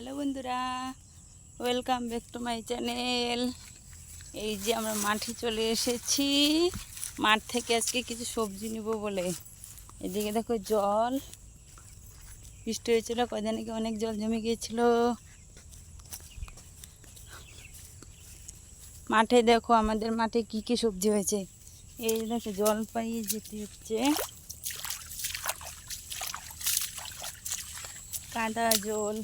Hello বন্ধুরা, welcome back to my channel. এই যে আমরা মাঠে চলে এসেছি। মাঠ থেকে আজকে কিছু সবজি নিব বলে। এদিকে দেখো জল, বৃষ্টি হয়েছিল কদিন আগে, অনেক জল জমে গিয়েছিল মাঠে। দেখো আমাদের মাঠে কি কি সবজি হয়েছে। এই দেখো জল পাইয়ে যেতে হচ্ছে, কাদা জল।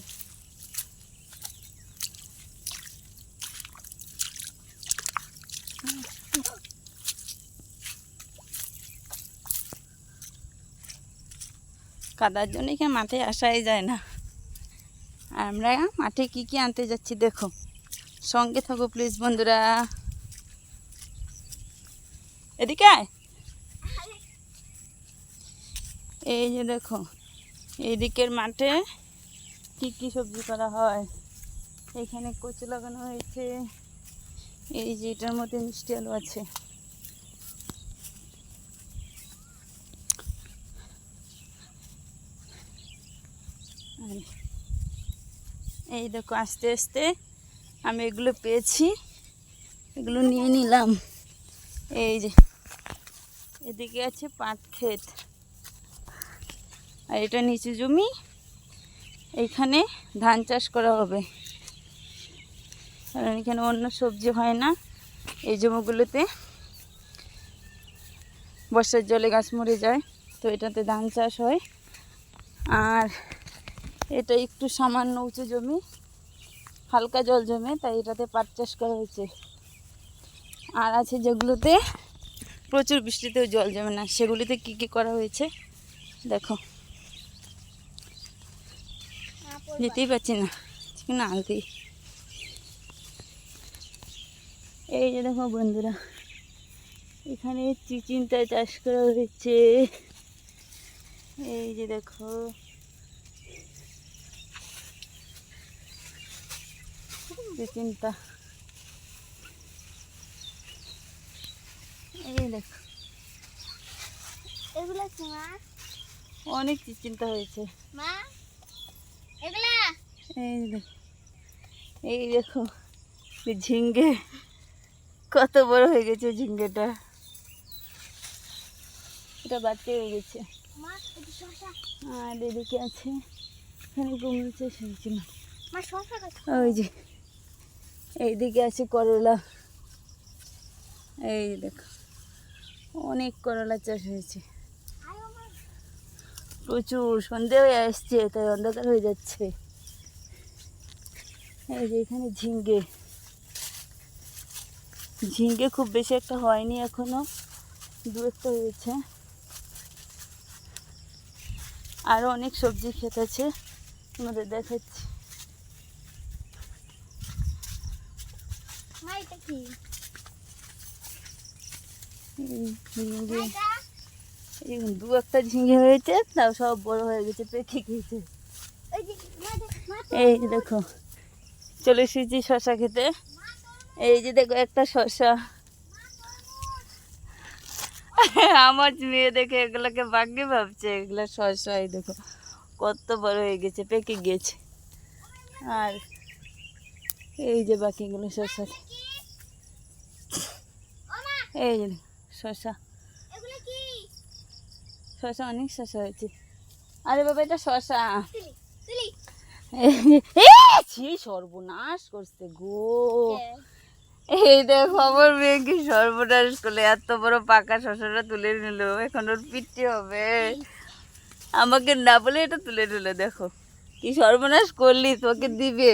কাদার জন্য এখানে মাঠে আসাই যায় না। আর আমরা মাঠে কি কি আনতে যাচ্ছি দেখো, সঙ্গে থাকো প্লিজ বন্ধুরা। এদিকে আয়। এই যে দেখো এইদিকের মাঠে কি কি সবজি করা হয়। এখানে কচু লাগানো হয়েছে। এই যে এটার মধ্যে মিষ্টি আলু আছে। এই দেখো আস্তে আস্তে আমি এগুলো পেয়েছি, এগুলো নিয়ে নিলাম। এই যে এদিকে আছে পাট ক্ষেত, আর এটা নিচু জমি, এইখানে ধান চাষ করা হবে। কারণ এখানে অন্য সবজি হয় না। এই জমিগুলোতে বর্ষার জলে গাছ মরে যায়, তো এটাতে ধান চাষ হয়। আর এটা একটু সামান্য উঁচু জমি, হালকা জল জমে, তাই এটাতে পাট চাষ করা হয়েছে। আর আছে যেগুলোতে প্রচুর বৃষ্টিতেও জল জমে না, সেগুলিতে কি কি করা হয়েছে দেখো। যেতেই পারছি না না আনতেই। এই যে দেখো বন্ধুরা, এখানে চিচিঙ্গা চাষ করা হয়েছে। এই যে দেখো চিচিঙ্গা, এই দেখো এগুলা কি মা? অনেক চিচিঙ্গা হয়েছে মা এগুলা এই দেখো। এই দেখো ঝিঙ্গে কত বড় হয়ে গেছে ঝিঙ্গেটা, এটা বাড়তে হয়ে গেছে। মা এটা শসা। আর এদিকে আছে, এখানে কমেছে শুনছি না। মা শসা গাছ। ওই যে এইদিকে আছে করলা। এই দেখো অনেক করলা চাষ হয়েছে, প্রচুর। সন্ধে হয়ে আসছে তাই অন্ধকার হয়ে যাচ্ছে। এই যে এখানে ঝিঙ্গে, ঝিঙ্গে খুব বেশি একটা হয়নি এখনো, দু একটা হয়েছে। আরও অনেক সবজি ক্ষেত আছে, তোমাদের দেখাচ্ছি। মা এটা কি? ঝিঙ্গে এই দু একটা ঝিঙ্গে হয়েছে, তাও সব বড় হয়ে গেছে, পেকে গেছে। ওই যে মা এই যে দেখো চলে এসেছি শশা খেতে। এই যে দেখো একটা শশা। আমার মেয়ে দেখে এগুলোকে বাকি ভাবছে, এগুলো শশা। এই দেখো কত বড় হয়ে গেছে, পেকে গেছে। আর এই যে বাকিগুলো শশা, এই যে শশা, এগুলা কি? শশা অনেক শশা হয়েছে। আরে বাবা এটা শশা। তুলি সর্বনাশ করছে গো। এই দেখো আমার মেয়ে কি সর্বনাশ করলে, এত বড় পাকা শশাটা তুলে নিল। এখন ওর পিঠে হবে, আমাকে না বলে এটা তুলে নিল। দেখো কি সর্বনাশ করলি, তোকে দিবে।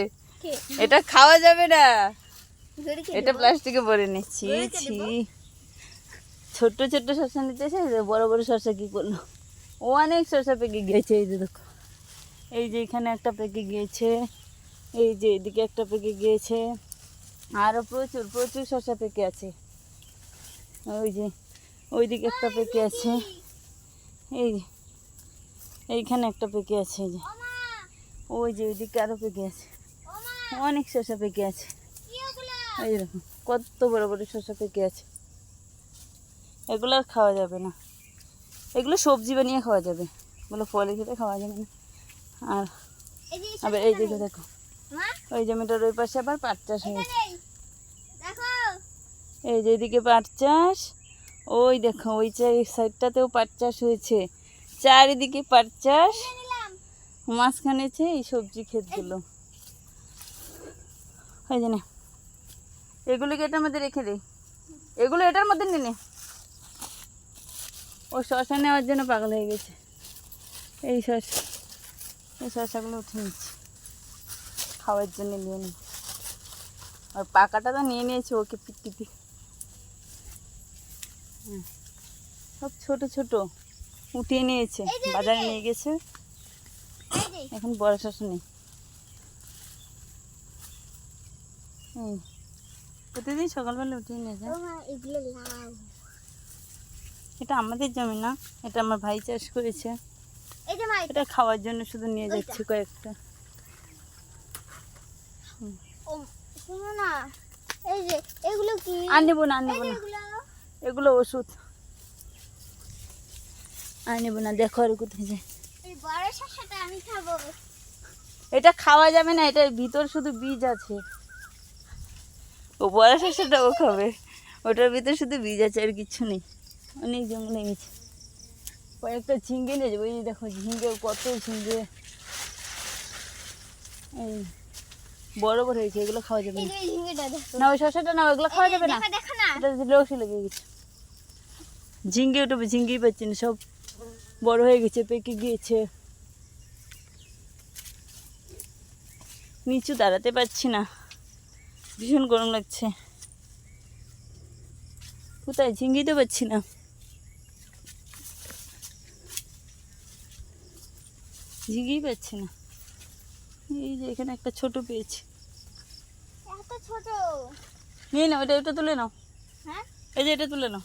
এটা খাওয়া যাবে না, এটা প্লাস্টিকে ভরে নিচ্ছি। ছি, ছোট্ট ছোট্ট শশা নিতে চাই, বড় বড় শশা কি করলো। অনেক শশা পেকে গিয়েছে। এই যে দেখো, এই যে এখানে একটা পেকে গিয়েছে, এই যে এদিকে একটা পেকে গিয়েছে, আরও প্রচুর প্রচুর শশা পেকে আছে। ওই যে ওইদিকে একটা পেকে আছে, এই যে এইখানে একটা পেকে আছে, এই যে ওই যে ওইদিকে আরও পেকে আছে, অনেক শশা পেকে আছে। এই দেখো কত বড় বড় শশা পেকে আছে। এগুলো আর খাওয়া যাবে না, এগুলো সবজি বানিয়ে খাওয়া যাবে, এগুলো ফলে খেতে খাওয়া যাবে না। আর আবার এই দিকে দেখো মা ওই জমিটার ওই পাশে আবার পাট চাষ হয়েছে। এখানে দেখো এই যে এদিকে পাট চাষ, ওই দেখো ওই সাইডটাতেও পাট চাষ হয়েছে, চারিদিকে পাট চাষ, নিয়ে নিলাম। মাঝখানে আছে এই সবজি ক্ষেতগুলো। ওই যে নে, এগুলোকে এটার মধ্যে রেখে দে, এগুলো এটার মধ্যে নিয়ে নে। ও শশা নেওয়ার জন্য পাগল হয়ে গেছে। এই শশাগুলো উঠে নিচ্ছি, খাওয়ার জন্য নিয়ে নি। আর পাকাটা তো নিয়ে নিয়েছে ওকে পিটিতে। সব ছোট ছোট উঠিয়ে নিয়েছে, বাজারে নিয়ে গেছে। এই যে এখন বড় শশা নেই। প্রতিদিন সকালবেলা উঠিয়ে নিয়ে যায়। ও মা এগুলো লাউ। এটা আমাদের জমি না, এটা আমার ভাই চাষ করেছে। এই যে মা এটা খাওয়ার জন্য শুধু নিয়ে যাচ্ছি কয়েকটা। ও শুনো না, এই যে এগুলো কি? আর নেবো না, আর এই নেবো যে না, এগুলো এগুলো ওষুধ। আর নেবো না, দেখো আর কোথায় যায়। এই বড় শসাটা আমি খাবো। এটা খাওয়া যাবে না, এটার ভিতর শুধু বীজ আছে। ও বড় শসাটা ও খাবে, ওটার ভিতর শুধু বীজ আছে আর কিছু নেই। অনেক জঙ্গল হয়ে গেছে। কয়েকটা ঝিঙ্গে নিয়ে যাবো। এই যে দেখো ঝিঙ্গে, কত ঝিঙ্গে, এই বড় বড় হয়েছে, এগুলো খাওয়া যাবে এই না। যে ঝিঙ্গেটা দেখো। না ওই শসাটা না, ওগুলো খাওয়া যাবে না, দেখো দেখো না। এটা রসি লেগে গেছে। ঝিঙ্গে উঠবে, ঝিঙ্গেই পাচ্ছি না, সব বড় হয়ে গেছে, পেকে গিয়েছে। নিচু দাঁড়াতে পারছি না, ভীষণ গরম লাগছে। কোথায় ঝিঙ্গেই তো পাচ্ছি না। ঝিঙ্গেই পাচ্ছি না। এই যে এখানে একটা ছোট পেয়েছি, এত ছোট। নিয়ে নাও, এটা তুলে নাও। হ্যাঁ এই যে এটা তুলে নাও।